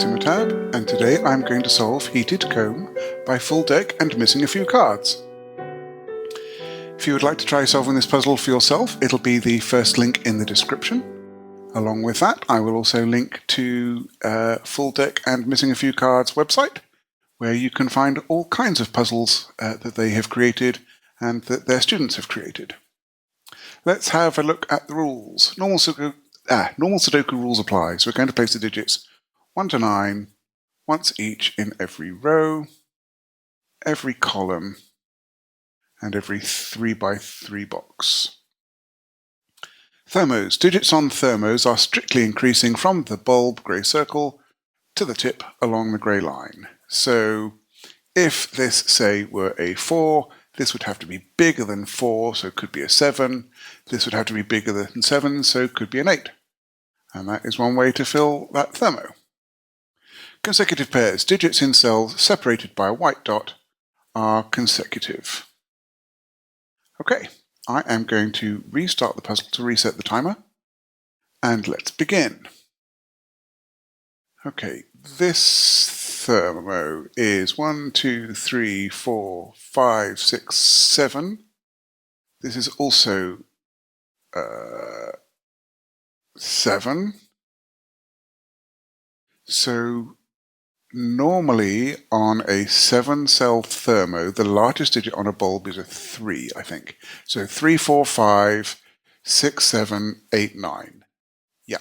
Timotab, and today I'm going to solve Heated Comb by Full Deck and Missing a Few Cards. If you would like to try solving this puzzle for yourself, it'll be the first link in the description. Along with that, I will also link to Full Deck and Missing a Few Cards website, where you can find all kinds of puzzles that they have created and that their students have created. Let's have a look at the rules. Normal Sudoku rules apply, so we're going to place the digits 1 to 9 once each in every row, every column, and every 3 by 3 box. Thermos. Digits on thermos are strictly increasing from the bulb grey circle to the tip along the grey line. So if this, say, were a 4, this would have to be bigger than 4, so it could be a 7. This would have to be bigger than 7, so it could be an 8. And that is one way to fill that thermo. Consecutive pairs. Digits in cells separated by a white dot are consecutive. Okay, I am going to restart the puzzle to reset the timer, and let's begin. Okay, this thermo is 1, 2, 3, 4, 5, 6, 7. This is also 7. So normally on a 7-cell thermo, the largest digit on a bulb is a 3, I think. So 3, 4, 5, 6, 7, 8, 9. Yeah.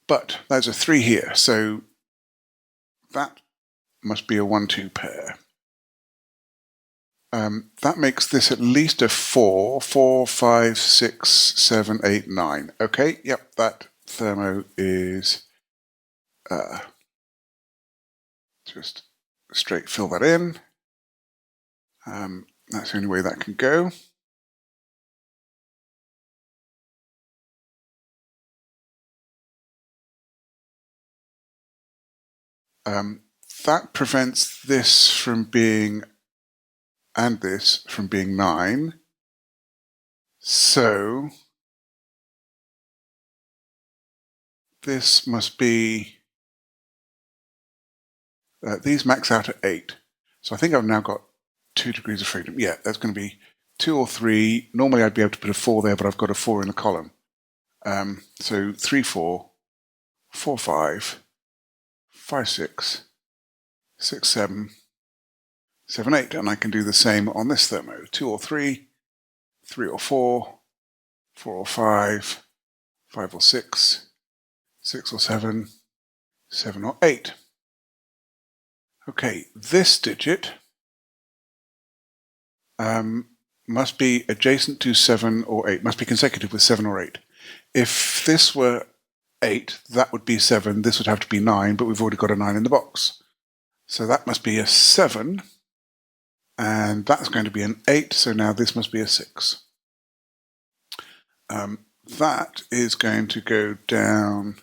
But there's a 3 here, so that must be a 1-2 pair. That makes this at least a 4, 4, 5, 6, 7, 8, 9. Okay, yep, that thermo is just straight fill that in. That's the only way that can go. That prevents this from being, and this from being 9. So this must be, these max out at 8. So I think I've now got 2 degrees of freedom. Yeah, that's going to be 2 or 3. Normally I'd be able to put a 4 there, but I've got a 4 in the column. So 3, 4, 4, 5, 5, 6, 6, 7, 7, 8. And I can do the same on this thermo. 2 or 3, 3 or 4, 4 or 5, 5 or 6, 6 or 7, 7 or 8. Okay, this digit must be adjacent to 7 or 8, must be consecutive with 7 or 8. If this were 8, that would be 7, this would have to be 9, but we've already got a 9 in the box. So that must be a 7, and that's going to be an 8, so now this must be a 6. That is going to go down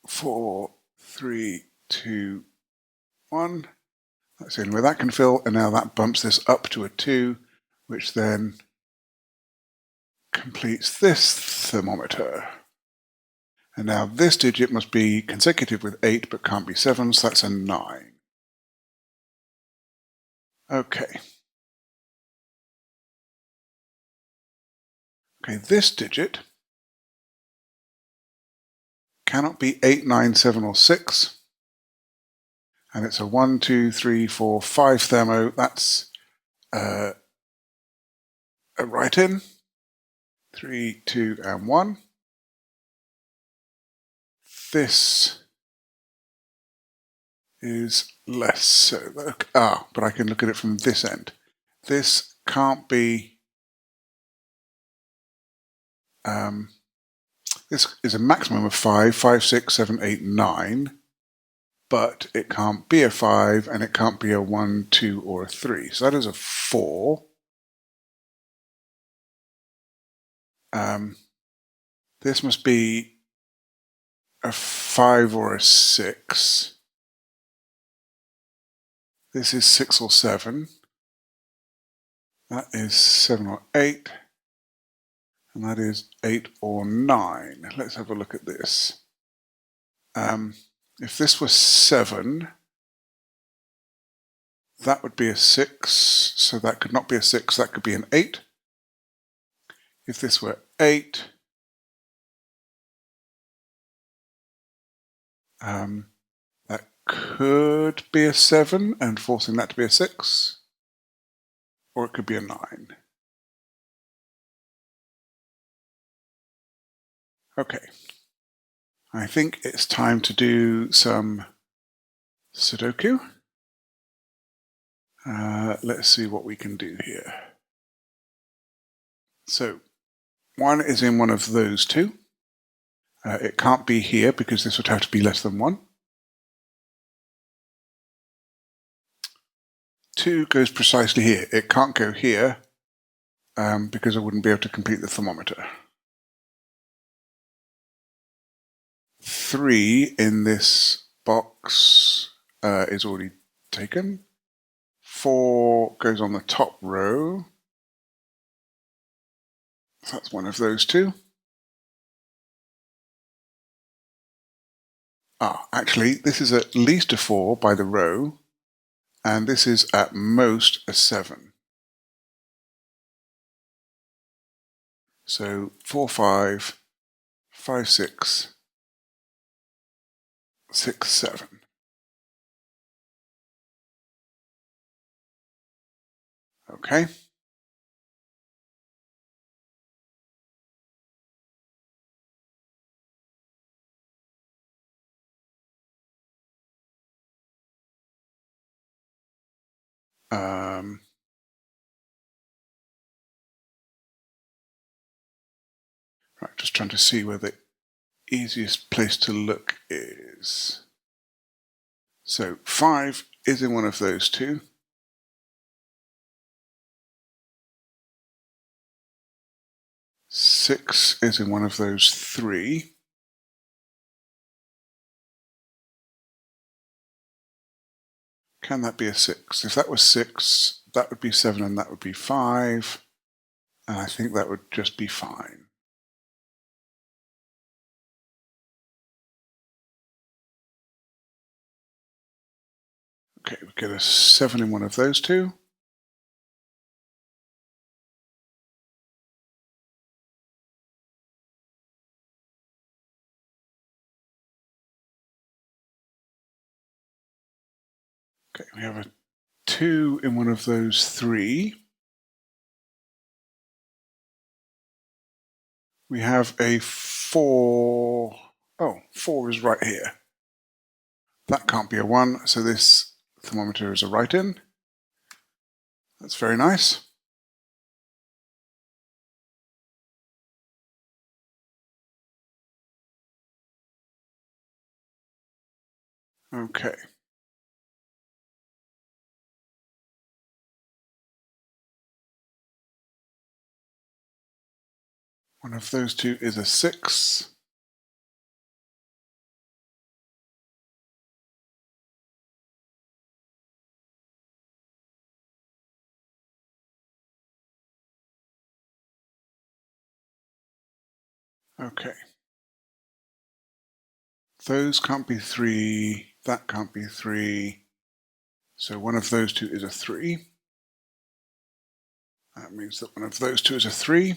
4, 3, 2, 1. That's the only way that can fill, and now that bumps this up to a 2, which then completes this thermometer. And now this digit must be consecutive with 8, but can't be 7, so that's a 9. Okay. Okay, this digit cannot be 8, 9, 7, or 6. And it's a 1, 2, 3, 4, 5 thermo. That's a right in. 3, 2, and 1. This is less so. But I can look at it from this end. This can't be. This is a maximum of 5, 5, 6, 7, 8, 9. But it can't be a 5, and it can't be a 1, 2, or a 3. So that is a 4. This must be a 5 or a 6. This is 6 or 7. That is 7 or 8. And that is 8 or 9. Let's have a look at this. If this was 7, that would be a 6, so that could not be a 6, that could be an 8. If this were 8, that could be a 7 and forcing that to be a 6, or it could be a 9. Okay, I think it's time to do some sudoku. Let's see what we can do here. So 1 is in one of those two. It can't be here because this would have to be less than 1. 2 goes precisely here. It can't go here because I wouldn't be able to complete the thermometer. 3 in this box is already taken. 4 goes on the top row. That's one of those two. Actually, this is at least a 4 by the row, and this is at most a 7. So 4, 5, 5, 6, 6, 7. Okay. Right, just trying to see where the easiest place to look is. So 5 is in one of those two. 6 is in one of those 3. Can that be a 6? If that was 6, that would be 7 and that would be 5. And I think that would just be fine. Okay, we get a 7 in one of those two. Okay, we have a 2 in one of those 3. We have a 4. Oh, 4 is right here. That can't be a 1, so this thermometer is a write-in. That's very nice. Okay. One of those two is a 6. Okay. Those can't be 3. That can't be 3. So one of those two is a 3. That means that one of those two is a 3.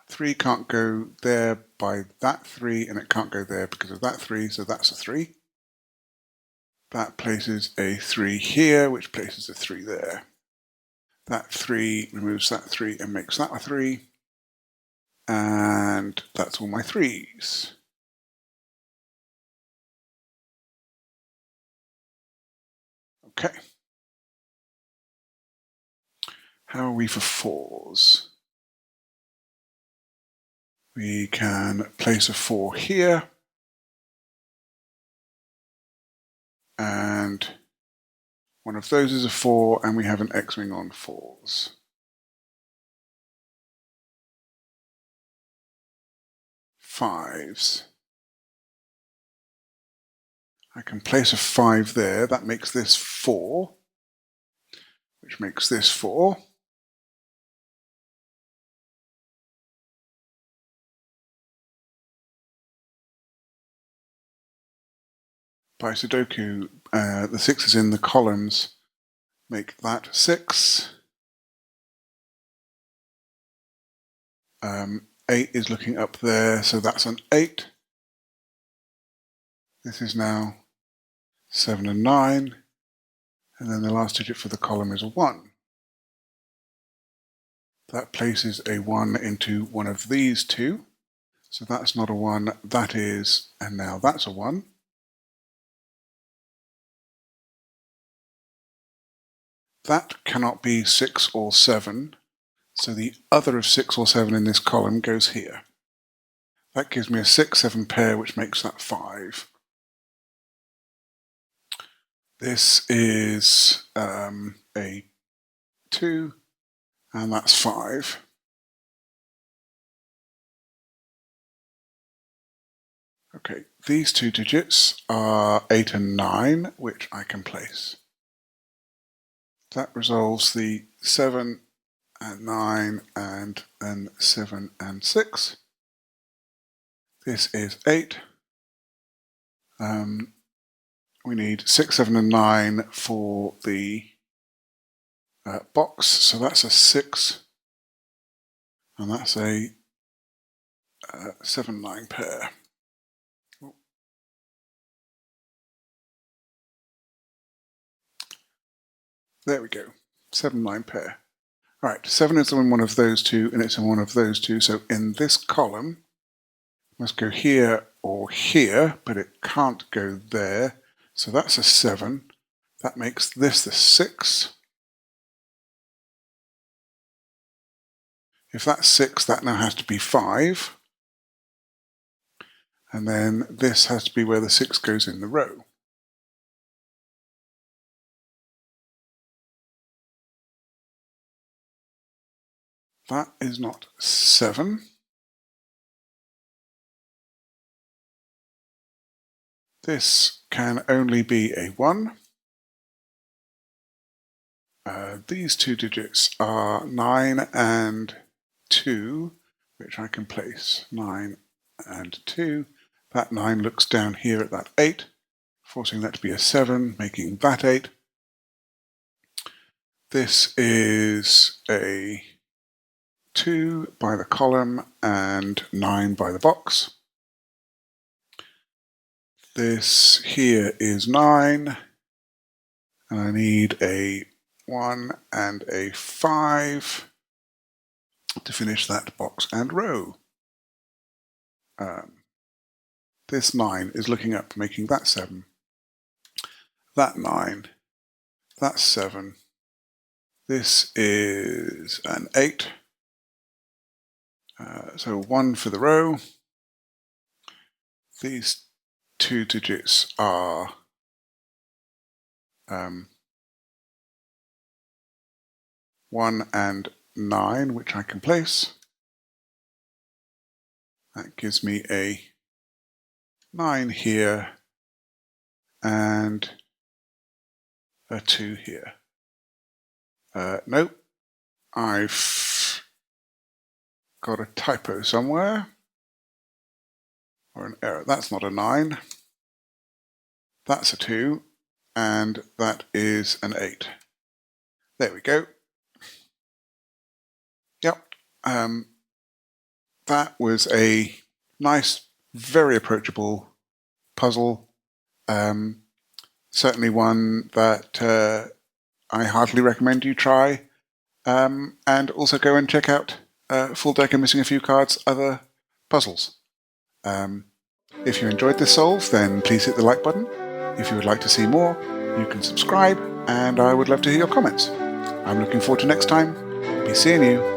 3 can't go there by that 3, and it can't go there because of that 3, so that's a 3. That places a 3 here, which places a 3 there. That 3 removes that 3 and makes that a 3. And that's all my 3s. Okay. How are we for 4s? We can place a 4 here. And one of those is a 4, and we have an X-wing on 4s. 5s. I can place a 5 there. That makes this 4, which makes this 4. by Sudoku, the 6 is in the columns, make that 6. 8 is looking up there, so that's an 8. This is now 7 and 9, and then the last digit for the column is a 1. That places a 1 into one of these two, so that's not a 1, that is, and now that's a 1. That cannot be 6 or 7, so the other of 6 or 7 in this column goes here. That gives me a 6-7 pair, which makes that 5. This is a 2, and that's 5. Okay, these two digits are 8 and 9, which I can place. That resolves the 7 and 9, and then 7 and 6. This is 8. We need 6, 7, and 9 for the box, so that's a 6, and that's a 7-9 pair. There we go, 7-9 pair. All right, 7 is in one of those two, and it's in one of those two, so in this column, it must go here or here, but it can't go there, so that's a 7. That makes this the 6. If that's 6, that now has to be 5. And then this has to be where the 6 goes in the row. That is not 7. This can only be a 1. These two digits are 9 and 2, which I can place 9 and 2. That 9 looks down here at that 8, forcing that to be a 7, making that 8. This is a 2 by the column and 9 by the box. This here is 9, and I need a 1 and a 5 to finish that box and row. This 9 is looking up, making that 7. That 9, that's 7. This is an 8. So 1 for the row. These two digits are 1 and 9, which I can place. That gives me a 9 here and a 2 here. Nope, I've got a typo somewhere, or an error. That's not a 9. That's a 2, and that is an 8. There we go. Yep. That was a nice, very approachable puzzle. Certainly one that I heartily recommend you try. And also go and check out Full Deck and Missing a Few Cards other puzzles. If you enjoyed this solve, then please hit the like button. If you would like to see more, you can subscribe, and I would love to hear your comments. I'm looking forward to next time. Be seeing you.